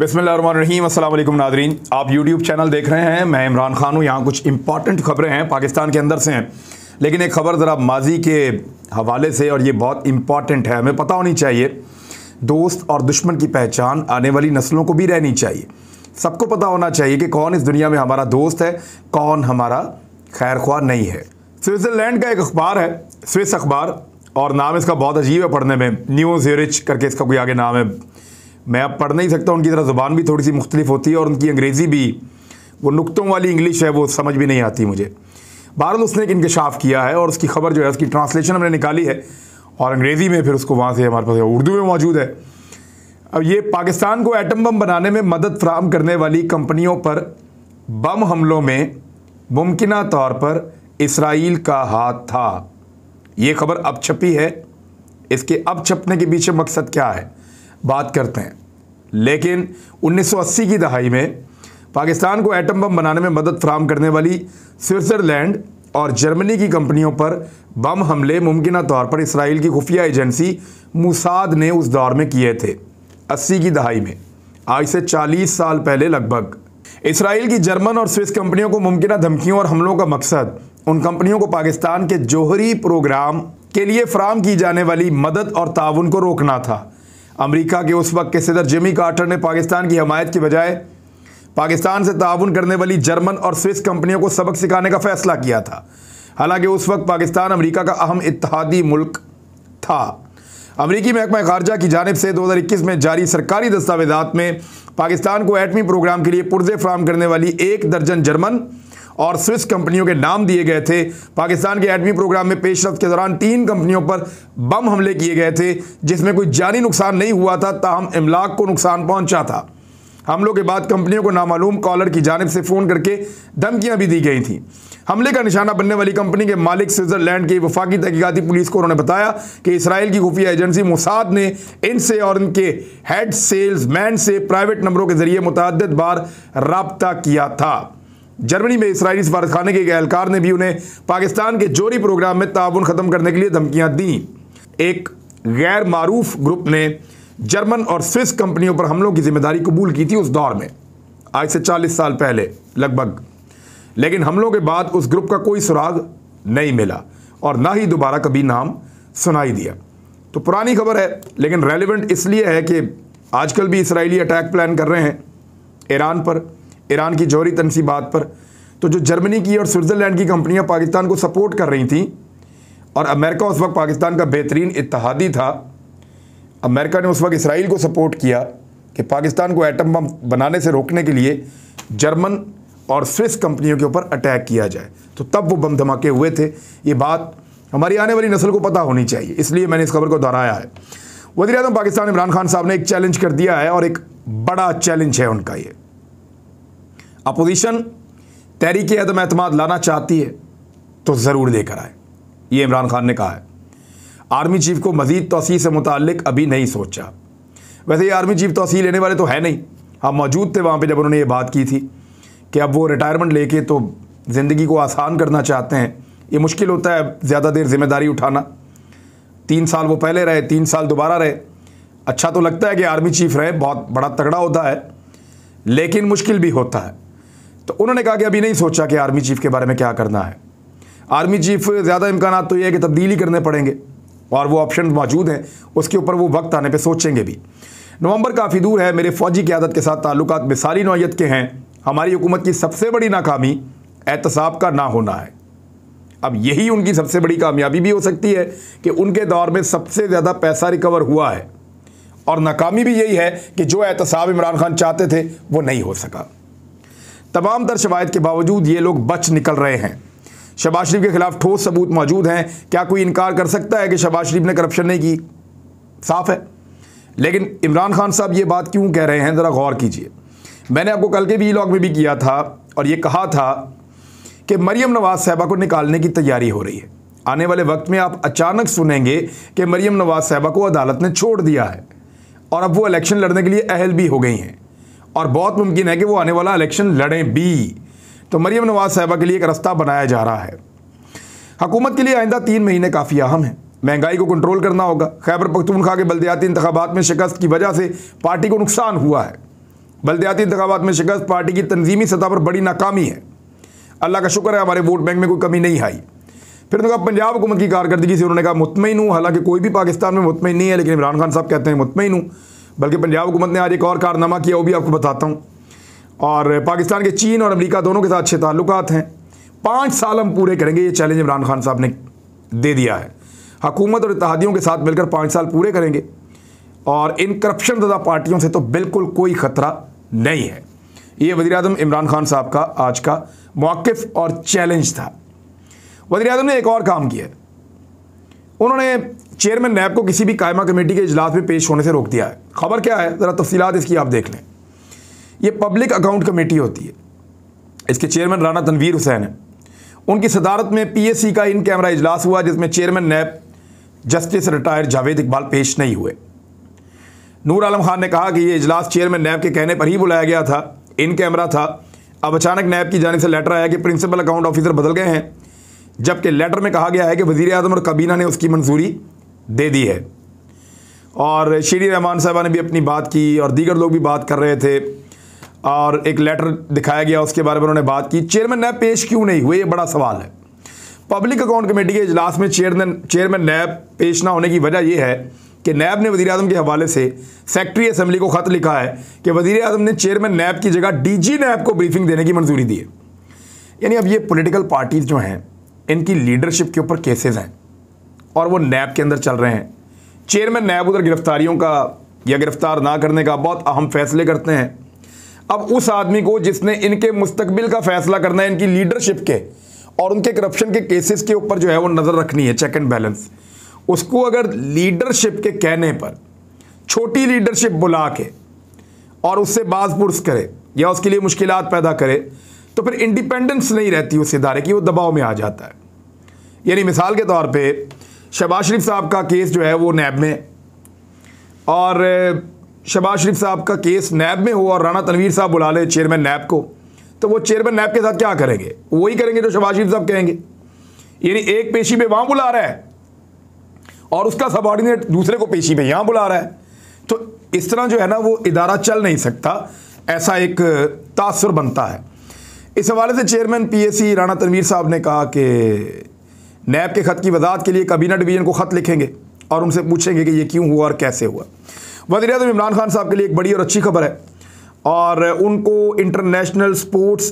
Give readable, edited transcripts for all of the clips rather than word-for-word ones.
बिस्मिल्लाहिर्रहमानिर्रहीम। अस्सलाम वालेकुम नादरीन, आप यूट्यूब चैनल देख रहे हैं। मैं इमरान खान हूँ। यहाँ कुछ इंपॉर्टेंट खबरें हैं पाकिस्तान के अंदर से हैं, लेकिन एक ख़बर ज़रा माजी के हवाले से, और ये बहुत इंपॉर्टेंट है, हमें पता होनी चाहिए। दोस्त और दुश्मन की पहचान आने वाली नस्लों को भी रहनी चाहिए। सबको पता होना चाहिए कि कौन इस दुनिया में हमारा दोस्त है, कौन हमारा खैर ख्वाह नहीं है। स्विट्ज़रलैंड का एक अखबार है, स्विस अखबार, और नाम इसका बहुत अजीब है पढ़ने में, न्यू ज़्यूरिच करके इसका कोई आगे नाम है। मैं अब पढ़ नहीं सकता, उनकी तरह ज़ुबान भी थोड़ी सी मुख्तलिफ होती है, और उनकी अंग्रेज़ी भी वो नुक्तों वाली इंग्लिश है, वो समझ भी नहीं आती मुझे। बहरहाल उसने एक इंकशाफ किया है, और उसकी खबर जो है उसकी ट्रांसलेशन हमने निकाली है, और अंग्रेज़ी में फिर उसको वहाँ से हमारे पास उर्दू में मौजूद है। अब ये पाकिस्तान को एटम बम बनाने में मदद फराहम करने वाली कंपनियों पर बम हमलों में मुमकिना तौर पर इसराइल का हाथ था। ये खबर अब छपी है। इसके अब छपने के पीछे मकसद क्या है, बात करते हैं। लेकिन 1980 की दहाई में पाकिस्तान को एटम बम बनाने में मदद फराहम करने वाली स्विट्ज़रलैंड और जर्मनी की कंपनियों पर बम हमले मुमकिना तौर पर इसराइल की खुफिया एजेंसी मुसाद ने उस दौर में किए थे। 80 की दहाई में, आज से 40 साल पहले लगभग। इसराइल की जर्मन और स्विस कंपनियों को मुमकिना धमकियों और हमलों का मकसद उन कंपनियों को पाकिस्तान के जौहरी प्रोग्राम के लिए फराहम की जाने वाली मदद और ताउन को रोकना था। अमेरिका के उस वक्त के सदर जिमी कार्टर ने पाकिस्तान की हमायत की बजाय पाकिस्तान से ताउन करने वाली जर्मन और स्विस कंपनियों को सबक सिखाने का फैसला किया था। हालांकि उस वक्त पाकिस्तान अमेरिका का अहम इत्तेहादी मुल्क था। अमेरिकी महकमा खारजा की जानिब से 2021 में जारी सरकारी दस्तावेजात में पाकिस्तान को एटमी प्रोग्राम के लिए पुर्जे फराहम करने वाली 1 दर्जन जर्मन और स्विस कंपनियों के नाम दिए गए थे। पाकिस्तान के एटमी प्रोग्राम में पेशरफ्त के दौरान 3 कंपनियों पर बम हमले किए गए थे, जिसमें कोई जानी नुकसान नहीं हुआ था, ताहम इमलाक को नुकसान पहुंचा था। हमलों के बाद कंपनियों को नामालूम कॉलर की जानिब से फ़ोन करके धमकियां भी दी गई थीं। हमले का निशाना बनने वाली कंपनी के मालिक स्विट्ज़रलैंड की वफाकी तहकीकाती पुलिस को उन्होंने बताया कि इसराइल की खुफिया एजेंसी मुसाद ने इनसे और इनके हेड सेल्समैन से प्राइवेट नंबरों के जरिए मुतअद्दिद बार रब्ता किया था। जर्मनी में इसराइली सफारतखाने के एक एहलकार ने भी उन्हें पाकिस्तान के जौहरी प्रोग्राम में ताउन ख़त्म करने के लिए धमकियां दी। एक गैर मारूफ ग्रुप ने जर्मन और स्विस कंपनियों पर हमलों की जिम्मेदारी कबूल की थी उस दौर में, आज से 40 साल पहले लगभग। लेकिन हमलों के बाद उस ग्रुप का कोई सुराग नहीं मिला, और ना ही दोबारा कभी नाम सुनाई दिया। तो पुरानी खबर है, लेकिन रेलिवेंट इसलिए है कि आजकल भी इसराइली अटैक प्लान कर रहे हैं ईरान पर, ईरान की जौहरी तनसीबात पर। तो जो जर्मनी की और स्विट्ज़रलैंड की कंपनियां पाकिस्तान को सपोर्ट कर रही थीं, और अमेरिका उस वक्त पाकिस्तान का बेहतरीन इत्तेहादी था, अमेरिका ने उस वक्त इसराइल को सपोर्ट किया कि पाकिस्तान को एटम बम बनाने से रोकने के लिए जर्मन और स्विस कंपनियों के ऊपर अटैक किया जाए। तो तब वो बम धमाके हुए थे। ये बात हमारी आने वाली नस्ल को पता होनी चाहिए, इसलिए मैंने इस खबर को दोहराया है। वज़ीर-ए-आज़म पाकिस्तान इमरान खान साहब ने एक चैलेंज कर दिया है, और एक बड़ा चैलेंज है उनका। ये अपोजिशन तहरीक अदम एतमाद लाना चाहती है तो ज़रूर लेकर आए, ये इमरान खान ने कहा है। आर्मी चीफ को मज़ीद तौसीह से मुताल्लिक अभी नहीं सोचा। वैसे ये आर्मी चीफ तौसीह लेने वाले तो है नहीं, हम मौजूद थे वहाँ पे जब उन्होंने ये बात की थी कि अब वो रिटायरमेंट लेके तो ज़िंदगी को आसान करना चाहते हैं। ये मुश्किल होता है ज़्यादा देर जिम्मेदारी उठाना। 3 साल वो पहले रहे, 3 साल दोबारा रहे। अच्छा तो लगता है कि आर्मी चीफ रहे, बहुत बड़ा तगड़ा होता है, लेकिन मुश्किल भी होता है। तो उन्होंने कहा कि अभी नहीं सोचा कि आर्मी चीफ के बारे में क्या करना है। आर्मी चीफ ज़्यादा इम्कानात तो ये है कि तब्दीली करने पड़ेंगे, और वो ऑप्शन मौजूद हैं, उसके ऊपर वो वक्त आने पे सोचेंगे भी। नवंबर काफ़ी दूर है। मेरे फ़ौजी क़यादत के साथ ताल्लुकात मिसाली नौयत के हैं। हमारी हुकूमत की सबसे बड़ी नाकामी एहतसाब का ना होना है। अब यही उनकी सबसे बड़ी कामयाबी भी हो सकती है कि उनके दौर में सबसे ज़्यादा पैसा रिकवर हुआ है, और नाकामी भी यही है कि जो एहतसाब इमरान खान चाहते थे वो नहीं हो सका। तमाम तर शवाहिद के बावजूद ये लोग बच निकल रहे हैं। शहबाज शरीफ के खिलाफ ठोस सबूत मौजूद हैं। क्या कोई इनकार कर सकता है कि शहबाज शरीफ ने करप्शन नहीं की? साफ है। लेकिन इमरान खान साहब ये बात क्यों कह रहे हैं, ज़रा गौर कीजिए। मैंने आपको कल के व्लॉग में भी किया था, और ये कहा था कि मरियम नवाज़ साहिबा को निकालने की तैयारी हो रही है। आने वाले वक्त में आप अचानक सुनेंगे कि मरियम नवाज़ साहिबा को अदालत ने छोड़ दिया है, और अब वो इलेक्शन लड़ने के लिए अहल भी हो गई हैं, और बहुत मुमकिन है कि वो आने वाला इलेक्शन लड़ें भी। तो मरियम नवाज़ साहिबा के लिए एक रास्ता बनाया जा रहा है। हुकूमत के लिए आइंदा 3 महीने काफ़ी अहम है। महंगाई को कंट्रोल करना होगा। खैबर पख्तूनख्वा के बल्दियाती इंतखाबात में शिकस्त की वजह से पार्टी को नुकसान हुआ है। बल्दियाती इंतखाबात में शिकस्त पार्टी की तंजीमी सतह पर बड़ी नाकामी है। अल्लाह का शुक्र है हमारे वोट बैंक में कोई कमी नहीं आई। फिर उन्होंने कहा पंजाब हुकूमत की कारकर्दगी से उन्होंने कहा मुतमईन हूँ, हालांकि कोई भी पाकिस्तान में मुतमईन नहीं है, लेकिन इमरान खान साहब कहते हैं मुतमईन हूँ। बल्कि पंजाब हुकूमत ने आज एक और कारनामा किया, वो भी आपको बताता हूँ। और पाकिस्तान के चीन और अमेरिका दोनों के साथ अच्छे ताल्लुकात हैं। 5 साल हम पूरे करेंगे, ये चैलेंज इमरान खान साहब ने दे दिया है। हुकूमत और इत्तेहादियों के साथ मिलकर 5 साल पूरे करेंगे और इन करप्शन ज़दा पार्टियों से तो बिल्कुल कोई ख़तरा नहीं है। ये वज़ीर-ए-आज़म इमरान खान साहब का आज का मौक़िफ़ और चैलेंज था। वज़ीर-ए-आज़म ने एक और काम किया है, उन्होंने चेयरमैन नैब को किसी भी कायमा कमेटी के इजलास में पेश होने से रोक दिया है। खबर क्या है, ज़रा तफसीलात इसकी आप देख लें। ये पब्लिक अकाउंट कमेटी होती है, इसके चेयरमैन राना तनवीर हुसैन है। उनकी सदारत में PAC का इन कैमरा इजलास हुआ, जिसमें chairman NAB justice retired Javed Iqbal पेश नहीं हुए। नूर आलम खान ने कहा कि ये इजलास चेयरमैन नैब के कहने पर ही बुलाया गया था, इन कैमरा था। अब अचानक नैब की जानिब से लेटर आया कि प्रिंसिपल अकाउंट ऑफिसर बदल गए हैं, जबकि लेटर में कहा गया है कि वज़ीर-ए-आज़म और काबीना ने उसकी मंजूरी दे दी है। और शीरी रहमान साहबा ने भी अपनी बात की और दीगर लोग भी बात कर रहे थे और एक लेटर दिखाया गया, उसके बारे में उन्होंने बात की। चेयरमैन नैब पेश क्यों नहीं हुए, ये बड़ा सवाल है। पब्लिक अकाउंट कमेटी के इजलास में चेयरमैन नैब पेश ना होने की वजह यह है कि नैब ने वज़ीर-ए-आज़म के हवाले से सेक्रेटरी असेंबली को ख़त लिखा है कि वज़ीर-ए-आज़म ने चेयरमैन नैब की जगह DG नैब को ब्रीफिंग देने की मंजूरी दी है। यानी अब ये पॉलिटिकल पार्टीज़ जो हैं, इनकी लीडरशिप के ऊपर केसेस हैं और वो नैब के अंदर चल रहे हैं। चेयरमैन नैब उधर गिरफ्तारियों का या गिरफ्तार ना करने का बहुत अहम फैसले करते हैं। अब उस आदमी को जिसने इनके मुस्तकबिल का फैसला करना है, इनकी लीडरशिप के और उनके करप्शन के केसेस के ऊपर जो है वो नज़र रखनी है, चेक एंड बैलेंस, उसको अगर लीडरशिप के कहने पर छोटी लीडरशिप बुला के और उससे बाज़पुरस करे या उसके लिए मुश्किलात पैदा करे, तो फिर इंडिपेंडेंस नहीं रहती उस इदारे की, वो दबाव में आ जाता है। यानी मिसाल के तौर पे शहबाज शरीफ साहब का केस जो है वो नैब में, और शहबाज शरीफ साहब का केस नैब में हो और राना तनवीर साहब बुला ले चेयरमैन नैब को, तो वो चेयरमैन नैब के साथ क्या करेंगे, वही करेंगे जो शहबाज शरीफ साहब कहेंगे। यानी एक पेशी पे वहाँ बुला रहा है और उसका सबऑर्डिनेट दूसरे को पेशी पे यहाँ बुला रहा है, तो इस तरह जो है ना वो इदारा चल नहीं सकता, ऐसा एक तासुर बनता है। इस हवाले से चेयरमैन PAC राना तनवीर साहब ने कहा कि नैब के ख़त की वजाहत के लिए काबीना डिवीज़न को ख़त लिखेंगे और उनसे पूछेंगे कि ये क्यों हुआ और कैसे हुआ। वज़ीर-ए-आज़म इमरान खान साहब के लिए एक बड़ी और अच्छी खबर है, और उनको इंटरनेशनल स्पोर्ट्स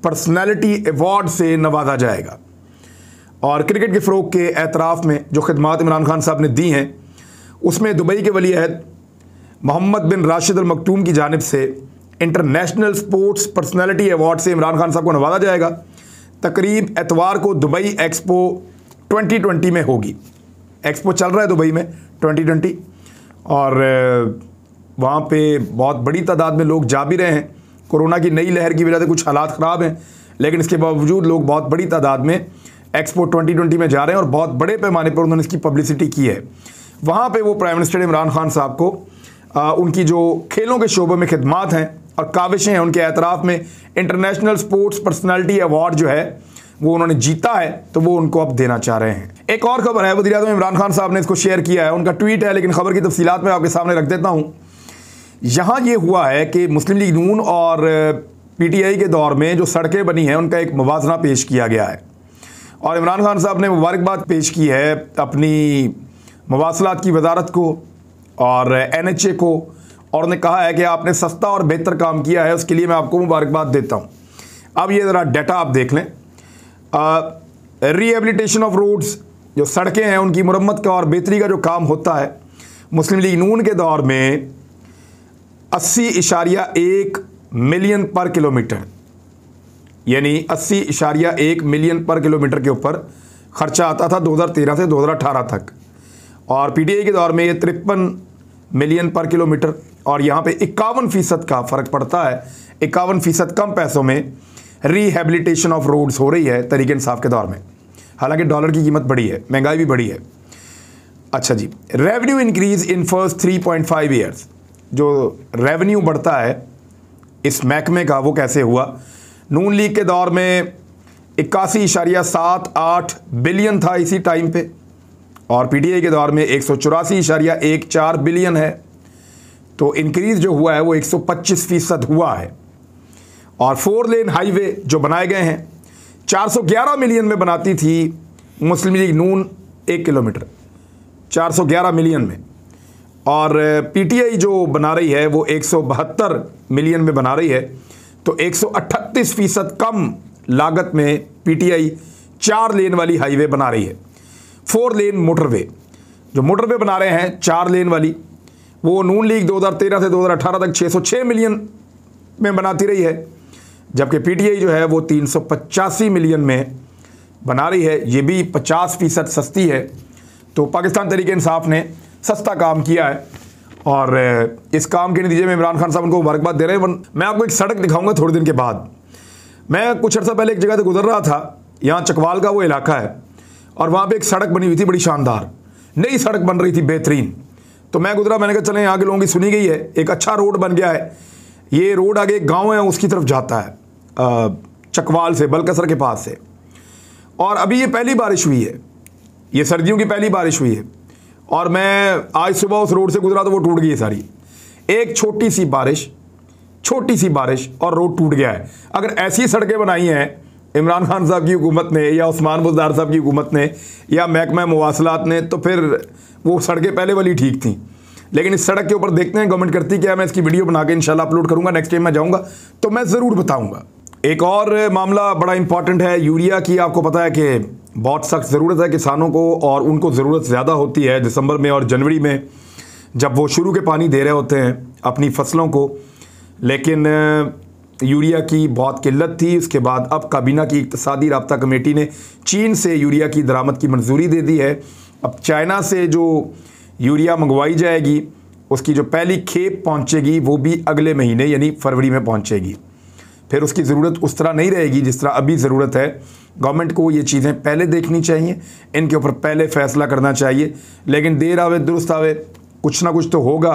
पर्सनैलिटी अवार्ड से नवाजा जाएगा। और क्रिकेट के फ़रोग़ के एतराफ़ में जो खिदमात इमरान खान साहब ने दी हैं, उसमें दुबई के वली-अहद मोहम्मद बिन राशिद अल मकटूम की जानिब से इंटरनेशनल स्पोर्ट्स पर्सनैलिटी अवार्ड से इमरान खान साहब को नवाजा जाएगा। तकरीब एतवार को दुबई एक्सपो 2020 में होगी। एक्सपो चल रहा है दुबई में 2020, और वहाँ पे बहुत बड़ी तादाद में लोग जा भी रहे हैं। कोरोना की नई लहर की वजह से कुछ हालात ख़राब हैं, लेकिन इसके बावजूद लोग बहुत बड़ी तादाद में एक्सपो 2020 में जा रहे हैं और बहुत बड़े पैमाने पर उन्होंने इसकी पब्लिसिटी की है। वहाँ पे वो प्राइम मिनिस्टर इमरान खान साहब को उनकी जो खेलों के शोबे में खिदमात हैं और काविशें हैं, उनके एतराफ़ में इंटरनेशनल स्पोर्ट्स पर्सनैलिटी अवार्ड जो है वो उन्होंने जीता है, तो वो उनको अब देना चाह रहे हैं। एक और खबर है, वज़ीर-ए-आज़म इमरान खान साहब ने इसको शेयर किया है, उनका ट्वीट है, लेकिन खबर की तफसीलात मैं आपके सामने रख देता हूँ। यहाँ ये हुआ है कि मुस्लिम लीग नून और PTI के दौर में जो सड़कें बनी हैं उनका एक मुवाजना पेश किया गया है, और इमरान खान साहब ने मुबारकबाद पेश की है अपनी मवासलात की वजारत को और NHA को, और उन्होंने कहा है कि आपने सस्ता और बेहतर काम किया है, उसके लिए मैं आपको मुबारकबाद देता हूँ। अब ये ज़रा डाटा आप देख लें। रिहेबिलिटेशन ऑफ रोड्स, जो सड़कें हैं उनकी मुरम्मत का और बेहतरी का जो काम होता है, मुस्लिम लीग नून के दौर में 80.1 मिलियन पर किलोमीटर, यानी 80.1 मिलियन पर किलोमीटर के ऊपर ख़र्चा आता था 2013 से 2018 तक, और PTI के दौर में ये 53 मिलियन पर किलोमीटर, और यहाँ पे 51% का फ़र्क पड़ता है। 51% कम पैसों में रिहेबिलिटेशन ऑफ रोड्स हो रही है तहरीक इंसाफ के दौर में। हालांकि डॉलर की कीमत बढ़ी है, महंगाई भी बढ़ी है। अच्छा जी, revenue increase in first 3.5 years, जो रेवेन्यू बढ़ता है इस महकमे का वो कैसे हुआ। नून लीग के दौर में 81.78 बिलियन था इसी टाइम पे, और PTI के दौर में 184.14 बिलियन है। तो इंक्रीज़ जो हुआ है वो 125% हुआ है। और 4 लेन हाईवे जो बनाए गए हैं 411 मिलियन में बनाती थी मुस्लिम लीग नून 1 किलोमीटर, 411 मिलियन में, और पीटीआई जो बना रही है वो 172 मिलियन में बना रही है। तो 138% कम लागत में पीटीआई 4 लेन वाली हाईवे बना रही है। 4 लेन मोटरवे, जो मोटरवे बना रहे हैं 4 लेन वाली, वो नून लीग 2013 से 2018 तक 606 मिलियन में बनाती रही है, जबकि पीटीआई जो है वो 385 मिलियन में बना रही है। ये भी 50% सस्ती है। तो पाकिस्तान तहरीक इंसाफ ने सस्ता काम किया है और इस काम के नतीजे में इमरान खान साहब उनको मुबारकबाद दे रहे हैं। मैं आपको एक सड़क दिखाऊंगा थोड़े दिन के बाद। मैं कुछ अर्सा पहले एक जगह से गुजर रहा था, यहाँ चकवाल का वो इलाका है, और वहाँ पे एक सड़क बनी हुई थी बड़ी शानदार, नई सड़क बन रही थी बेहतरीन। तो मैं गुजरा, मैंने कहा चलें यहाँ के लोगों की सुनी गई है, एक अच्छा रोड बन गया है। ये रोड आगे एक गाँव है उसकी तरफ जाता है, चकवाल से, बलकसर के पास से। और अभी ये पहली बारिश हुई है, ये सर्दियों की पहली बारिश हुई है, और मैं आज सुबह उस रोड से गुजरा तो वो टूट गई है सारी। एक छोटी सी बारिश और रोड टूट गया है। अगर ऐसी सड़कें बनाई हैं इमरान खान साहब की हुकूमत ने या उस्मान बुज़दार साहब की हुकूमत ने या महकमा मवासलात ने, तो फिर वो सड़कें पहले वाली ठीक थी। लेकिन इस सड़क के ऊपर देखते हैं गवर्नमेंट करती क्या है। मैं इसकी वीडियो बना के इंशाल्लाह अपलोड करूँगा। नेक्स्ट टाइम मैं जाऊँगा तो मैं ज़रूर बताऊँगा। एक और मामला बड़ा इंपॉर्टेंट है यूरिया की। आपको पता है कि बहुत सख्त ज़रूरत है किसानों को, और उनको ज़रूरत ज़्यादा होती है दिसंबर में और जनवरी में, जब वो शुरू के पानी दे रहे होते हैं अपनी फसलों को। लेकिन यूरिया की बहुत किल्लत थी। उसके बाद अब काबीना की इक़्तिसादी राब्ता कमेटी ने चीन से यूरिया की दरामद की मंजूरी दे दी है। अब चाइना से जो यूरिया मंगवाई जाएगी उसकी जो पहली खेप पहुंचेगी वो भी अगले महीने यानी फरवरी में पहुंचेगी। फिर उसकी ज़रूरत उस तरह नहीं रहेगी जिस तरह अभी ज़रूरत है। गवर्नमेंट को ये चीज़ें पहले देखनी चाहिए, इनके ऊपर पहले फ़ैसला करना चाहिए। लेकिन देर आवे दुरुस्त आवे, कुछ ना कुछ तो होगा,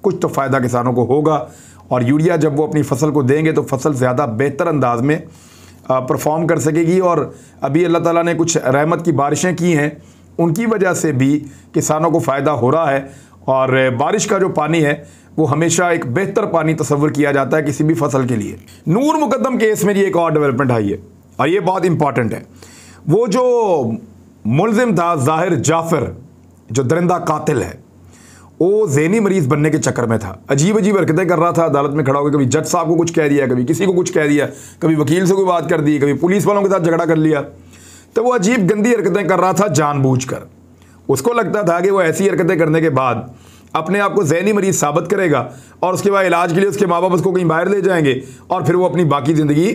कुछ तो फ़ायदा किसानों को होगा। और यूरिया जब वो अपनी फसल को देंगे तो फसल ज़्यादा बेहतर अंदाज में परफॉर्म कर सकेगी। और अभी अल्लाह ताला ने कुछ रहमत की बारिशें की हैं, उनकी वजह से भी किसानों को फ़ायदा हो रहा है। और बारिश का जो पानी है वो हमेशा एक बेहतर पानी तस्वर किया जाता है किसी भी फसल के लिए। नूर मुकद्दम केस में ये एक और डेवलपमेंट आई है और ये बहुत इंपॉर्टेंट है। वो जो मुलजिम था ज़ाहिर जाफ़र, जो दरिंदा कातिल है, वो ज़हनी मरीज़ बनने के चक्कर में था। अजीब हरकतें कर रहा था अदालत में खड़ा होकर। कभी जज साहब को कुछ कह दिया, कभी किसी को कुछ कह दिया, कभी वकील से कोई बात कर दी, कभी पुलिस वालों के साथ झगड़ा कर लिया। तो वो अजीब गंदी हरकतें कर रहा था जानबूझकर। उसको लगता था कि वो ऐसी हरकतें करने के बाद अपने आप को ज़हनी मरीज़ साबित करेगा और उसके बाद इलाज के लिए उसके माँ बाप उसको कहीं बाहर ले जाएंगे और फिर वो अपनी बाकी ज़िंदगी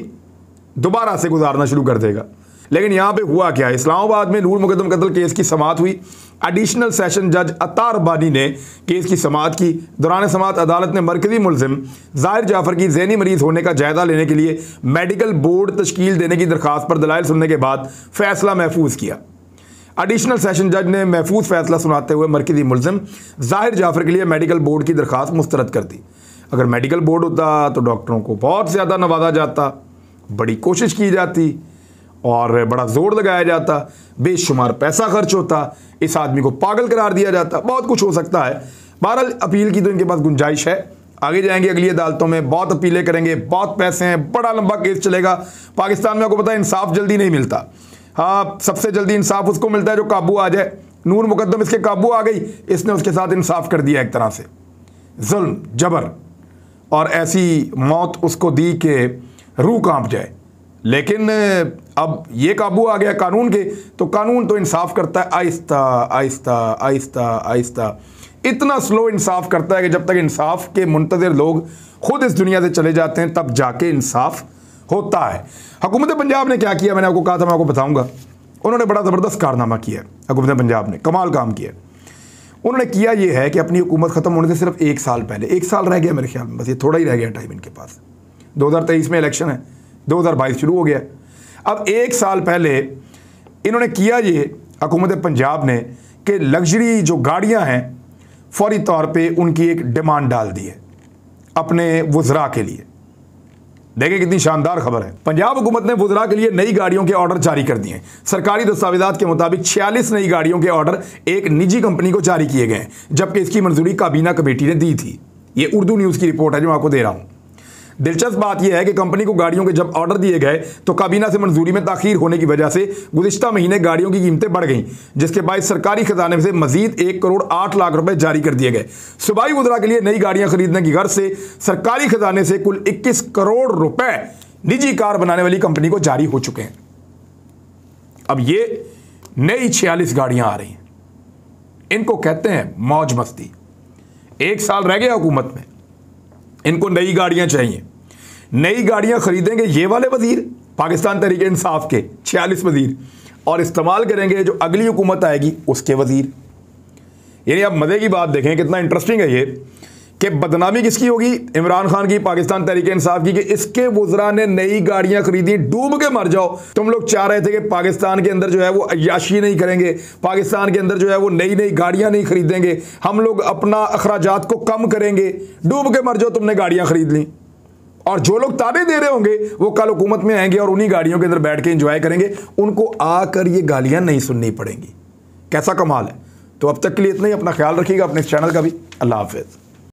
दोबारा से गुजारना शुरू कर देगा। लेकिन यहाँ पे हुआ क्या? इस्लामाबाद में नूर मुकद्दम कत्ल केस की समाअत हुई। एडिशनल सेशन जज अतार बानी ने केस की समाअत की। दौरान समाअत अदालत ने मरकजी मुलजिम ज़ाहिर जाफ़र की ज़हनी मरीज़ होने का जायज़ा लेने के लिए मेडिकल बोर्ड तश्कील देने की दरख्वास्त पर दलाइल सुनने के बाद फ़ैसला महफूज किया। एडिशनल सेशन जज ने महफूज फ़ैसला सुनाते हुए मरकजी मुलजिम ज़ाहिर जाफ़र के लिए मेडिकल बोर्ड की दरख्वास्त मुस्तरद कर दी। अगर मेडिकल बोर्ड होता तो डॉक्टरों को बहुत ज़्यादा नवाजा जाता, बड़ी कोशिश की जाती और बड़ा जोर लगाया जाता, बेशुमार पैसा खर्च होता, इस आदमी को पागल करार दिया जाता, बहुत कुछ हो सकता है। बहरहाल अपील की तो इनके पास गुंजाइश है, आगे जाएंगे अगली अदालतों में, बहुत अपीलें करेंगे, बहुत पैसे हैं, बड़ा लंबा केस चलेगा। पाकिस्तान में आपको पता है इंसाफ जल्दी नहीं मिलता। हाँ, सबसे जल्दी इंसाफ उसको मिलता है जो काबू आ जाए। नूर मुकद्दम इसके काबू आ गई, इसने उसके साथ इंसाफ कर दिया, एक तरह से जुल्म जबर, और ऐसी मौत उसको दी कि रूह कांप जाए। लेकिन अब ये काबू आ गया कानून के, तो कानून तो इंसाफ करता है आहिस्ता आहिस्ता आहिस्ता आहिस्ता, इतना स्लो इंसाफ करता है कि जब तक इंसाफ के मुंतज़िर लोग खुद इस दुनिया से चले जाते हैं तब जाके इंसाफ होता है। हुकूमत पंजाब ने क्या किया, मैंने आपको कहा था मैं आपको बताऊंगा। उन्होंने बड़ा ज़बरदस्त कारनामा किया। हुकूमत पंजाब ने कमाल काम किया। उन्होंने किया ये है कि अपनी हुकूमत ख़त्म होने से सिर्फ 1 साल पहले, 1 साल रह गया मेरे ख्याल में, बस ये थोड़ा ही रह गया टाइम इनके पास। 2023 में इलेक्शन है, 2022 शुरू हो गया। अब 1 साल पहले इन्होंने किया ये हुकूमत पंजाब ने कि लग्जरी जो गाड़ियां हैं फौरी तौर पे उनकी एक डिमांड डाल दी है अपने वज़रा के लिए। देखिए कितनी शानदार खबर है। पंजाब हुकूमत ने वज़रा के लिए नई गाड़ियों के ऑर्डर जारी कर दिए हैं। सरकारी दस्तावेजात के मुताबिक 46 नई गाड़ियों के ऑर्डर एक निजी कंपनी को जारी किए गए हैं, जबकि इसकी मंजूरी काबीना कमेटी ने दी थी। ये उर्दू न्यूज़ की रिपोर्ट है जो मैं आपको दे रहा हूँ। दिलचस्प बात यह है कि कंपनी को गाड़ियों के जब ऑर्डर दिए गए तो काबीना से मंजूरी में ताखीर होने की वजह से गुज़िश्ता महीने गाड़ियों की कीमतें बढ़ गईं, जिसके बाद सरकारी खजाने से मजीद 1 करोड़ 8 लाख रुपए जारी कर दिए गए। सूबाई वज़रा के लिए नई गाड़ियां खरीदने की गर्ज से सरकारी खजाने से कुल 21 करोड़ रुपए निजी कार बनाने वाली कंपनी को जारी हो चुके हैं। अब ये नई 46 गाड़ियां आ रही हैं, इनको कहते हैं मौज मस्ती। 1 साल रह गया हुकूमत में, इनको नई गाड़ियां चाहिए। नई गाड़ियां खरीदेंगे ये वाले वजीर पाकिस्तान तहरीक इंसाफ के 46 वजीर, और इस्तेमाल करेंगे जो अगली हुकूमत आएगी उसके वजीर। यानी आप मज़े की बात देखें, कितना इंटरेस्टिंग है ये कि बदनामी किसकी होगी? इमरान खान की, पाकिस्तान तहरीक इंसाफ की, कि इसके वज़रा ने नई गाड़ियां खरीदी। डूब के मर जाओ। तुम लोग चाह रहे थे कि पाकिस्तान के अंदर जो है वो अय्याशी नहीं करेंगे, पाकिस्तान के अंदर जो है वो नई नई गाड़ियां नहीं खरीदेंगे, हम लोग अपना अखराजात को कम करेंगे। डूब के मर जाओ, तुमने गाड़ियां खरीद ली। और जो लोग ताने दे रहे होंगे वो कल हुकूमत में आएंगे और उन्हीं गाड़ियों के अंदर बैठ के एंजॉय करेंगे, उनको आकर ये गालियां नहीं सुननी पड़ेंगी। कैसा कमाल है। तो अब तक के लिए इतना ही। अपना ख्याल रखिएगा, अपने इस चैनल का भी। अल्लाह हाफिज़।